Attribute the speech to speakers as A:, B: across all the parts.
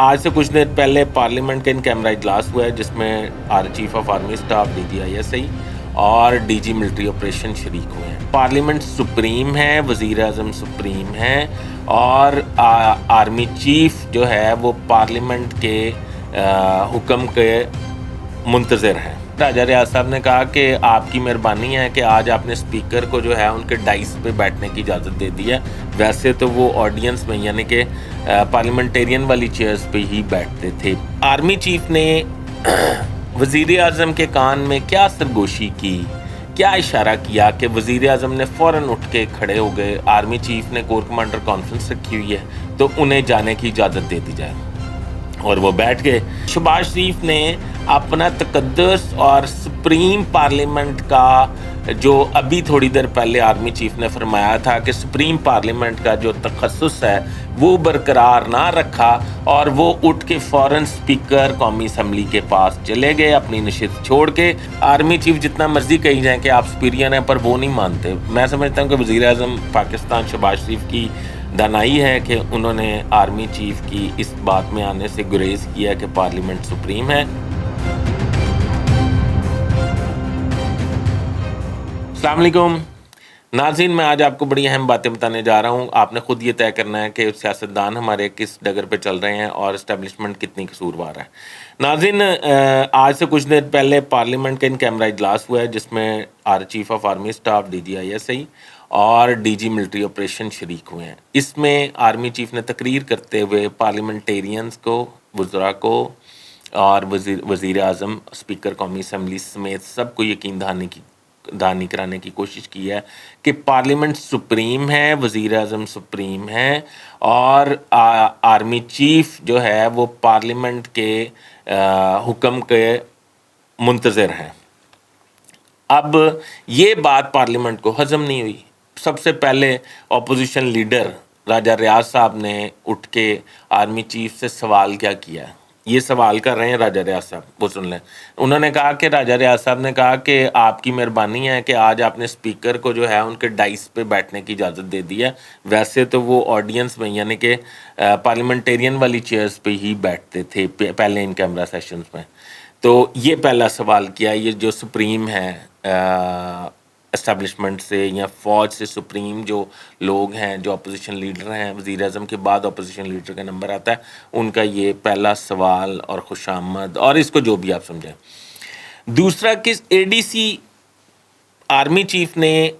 A: آج سے کچھ دیر پہلے پارلیمنٹ کا ان کیمرہ اجلاس ہوا ہے جس میں chief of army staff DGISI اور DG ملٹری آپریشن شریک ہوئے ہیں۔ پارلیمنٹ سپریم ہے، وزیر اعظم سپریم ہے اور آرمی چیف جو ہے وہ پارلیمنٹ کے حکم کے منتظر ہیں۔ راجہ ریاض صاحب نے کہا کہ آپ کی مہربانی ہے کہ آج آپ نے اسپیکر کو جو ہے ان کے ڈائس پہ بیٹھنے کی اجازت دے دی ہے، ویسے تو وہ آڈینس میں یعنی کہ پارلیمنٹیرین والی چیئرز پہ ہی بیٹھتے تھے۔ آرمی چیف نے وزیر اعظم کے کان میں کیا سرگوشی کی، کیا اشارہ کیا کہ وزیر اعظم نے فوراً اٹھ کے کھڑے ہو گئے۔ آرمی چیف نے کور کمانڈر کانفرنس رکھی ہوئی ہے تو انہیں جانے کی اجازت دے دی جائے اور وہ بیٹھ گئے۔ شہباز شریف نے اپنا تقدس اور سپریم پارلیمنٹ کا جو ابھی تھوڑی دیر پہلے آرمی چیف نے فرمایا تھا کہ سپریم پارلیمنٹ کا جو تخصص ہے وہ برقرار نہ رکھا اور وہ اٹھ کے فوراً اسپیکر قومی اسمبلی کے پاس چلے گئے اپنی نشست چھوڑ کے۔ آرمی چیف جتنا مرضی کہی جائیں کہ آپ سپیرین ہیں پر وہ نہیں مانتے۔ میں سمجھتا ہوں کہ وزیر اعظم پاکستان شہباز شریف کی دانائی ہے کہ انہوں نے آرمی چیف کی اس بات میں آنے سے گریز کیا کہ پارلیمنٹ سپریم ہے۔ السلام علیکم ناظرین، میں آج آپ کو بڑی اہم باتیں بتانے جا رہا ہوں۔ آپ نے خود یہ طے کرنا ہے کہ سیاستدان ہمارے کس ڈگر پہ چل رہے ہیں اور اسٹیبلشمنٹ کتنی قصوروار ہے۔ ناظرین، آج سے کچھ دیر پہلے پارلیمنٹ کا ان کیمرہ اجلاس ہوا ہے جس میں chief of army staff DGISI اور DG ملٹری آپریشن شریک ہوئے ہیں۔ اس میں آرمی چیف نے تقریر کرتے ہوئے پارلیمنٹیرینز کو، وزراء کو اور وزیر اعظم، اسپیکر قومی اسمبلی سمیت سب کو یقین دہانی کرانے کی کوشش کی ہے کہ پارلیمنٹ سپریم ہے، وزیر اعظم سپریم ہے اور آرمی چیف جو ہے وہ پارلیمنٹ کے حکم کے منتظر ہیں۔ اب یہ بات پارلیمنٹ کو ہضم نہیں ہوئی۔ سب سے پہلے اپوزیشن لیڈر راجہ ریاض صاحب نے اٹھ کے آرمی چیف سے سوال کیا ہے، یہ سوال کر رہے ہیں راجہ ریاض صاحب، وہ سن لیں۔ انہوں نے کہا کہ راجہ ریاض صاحب نے کہا کہ آپ کی مہربانی ہے کہ آج آپ نے اسپیکر کو جو ہے ان کے ڈائس پہ بیٹھنے کی اجازت دے دی ہے، ویسے تو وہ آڈینس میں یعنی کہ پارلیمنٹیرین والی چیئرز پہ ہی بیٹھتے تھے پہلے ان کیمرہ سیشنز میں۔ تو یہ پہلا سوال کیا، یہ جو سپریم ہے اسٹیبلشمنٹ سے یا فوج سے سپریم جو لوگ ہیں، جو اپوزیشن لیڈر ہیں، وزیر اعظم کے بعد اپوزیشن لیڈر کا نمبر آتا ہے، ان کا یہ پہلا سوال اور خوش آمد اور اس کو جو بھی آپ سمجھیں۔ دوسرا کہ ADC آرمی چیف نے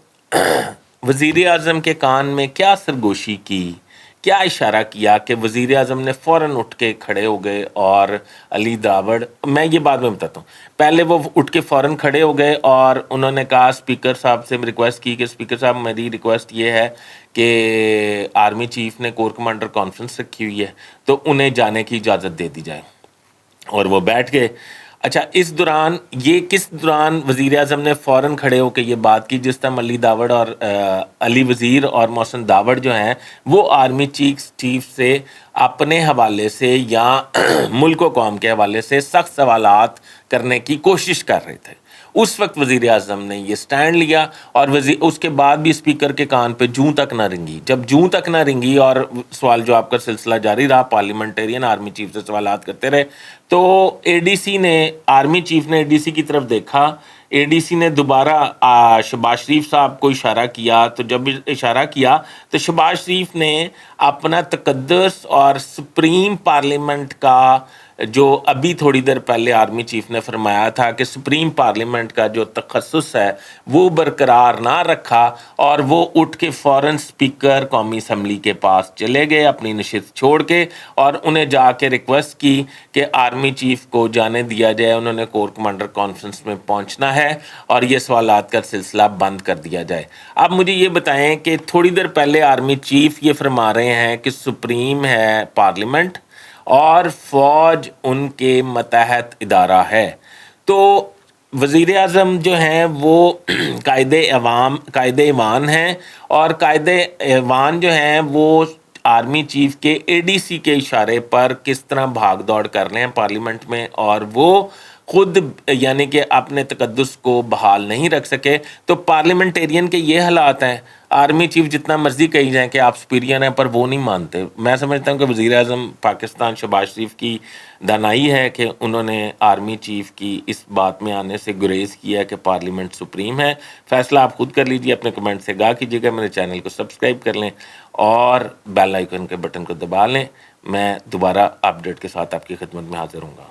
A: وزیر اعظم کے کان میں کیا سرگوشی کی، کیا اشارہ کیا کہ وزیر اعظم نے فوراً اٹھ کے کھڑے ہو گئے اور علی داوڑ، میں یہ بعد میں بتاتا ہوں، پہلے وہ اٹھ کے فوراً کھڑے ہو گئے اور انہوں نے کہا اسپیکر صاحب سے ریکویسٹ کی کہ اسپیکر صاحب میری ریکویسٹ یہ ہے کہ آرمی چیف نے کور کمانڈر کانفرنس رکھی ہوئی ہے تو انہیں جانے کی اجازت دے دی جائے اور وہ بیٹھ گئے۔ اچھا، اس دوران کس دوران وزیر اعظم نے فوراً کھڑے ہو کے یہ بات کی جس طرح علی داوڑ اور علی وزیر اور محسن داوڑ جو ہیں وہ آرمی چیف سے اپنے حوالے سے یا ملک و قوم کے حوالے سے سخت سوالات کرنے کی کوشش کر رہے تھے۔ اس وقت وزیر اعظم نے یہ سٹینڈ لیا اور اس کے بعد بھی اسپیکر کے کان پہ جوں تک نہ رنگی۔ جب جوں تک نہ رنگی اور سوال جواب کا سلسلہ جاری رہا، پارلیمنٹیرین آرمی چیف سے سوالات کرتے رہے، تو آرمی چیف نے ADC کی طرف دیکھا۔ ADC نے دوبارہ شہباز شریف صاحب کو اشارہ کیا، تو جب اشارہ کیا تو شہباز شریف نے اپنا تقدس اور سپریم پارلیمنٹ کا جو ابھی تھوڑی دیر پہلے آرمی چیف نے فرمایا تھا کہ سپریم پارلیمنٹ کا جو تخصص ہے وہ برقرار نہ رکھا اور وہ اٹھ کے فوراً اسپیکر قومی اسمبلی کے پاس چلے گئے اپنی نشست چھوڑ کے اور انہیں جا کے ریکویسٹ کی کہ آرمی چیف کو جانے دیا جائے، انہوں نے کور کمانڈر کانفرنس میں پہنچنا ہے اور یہ سوالات کا سلسلہ بند کر دیا جائے۔ اب مجھے یہ بتائیں کہ تھوڑی دیر پہلے آرمی چیف یہ فرما رہے ہیں کہ سپریم ہے پارلیمنٹ اور فوج ان کے ماتحت ادارہ ہے، تو وزیر اعظم جو ہیں وہ قائد ایوان ہیں اور قائد ایوان جو ہیں وہ آرمی چیف کے ADC کے اشارے پر کس طرح بھاگ دوڑ کر رہے ہیں پارلیمنٹ میں اور وہ خود یعنی کہ اپنے تقدس کو بحال نہیں رکھ سکے۔ تو پارلیمنٹیرین کے یہ حالات ہیں۔ آرمی چیف جتنا مرضی کہی جائیں کہ آپ سپیریئر ہیں، پر وہ نہیں مانتے. میں سمجھتا ہوں کہ وزیر اعظم پاکستان شہباز شریف کی دانائی ہے کہ انہوں نے آرمی چیف کی اس بات میں آنے سے گریز کیا کہ پارلیمنٹ سپریم ہے. فیصلہ آپ خود کر لیجیے، اپنے کمنٹ سے آگاہ کیجیے گا، میرے چینل کو سبسکرائب کر لیں اور بیل آئیکن کے بٹن کو دبا لیں. میں دوبارہ اپڈیٹ کے ساتھ آپ کی خدمت میں حاضر ہوں گا.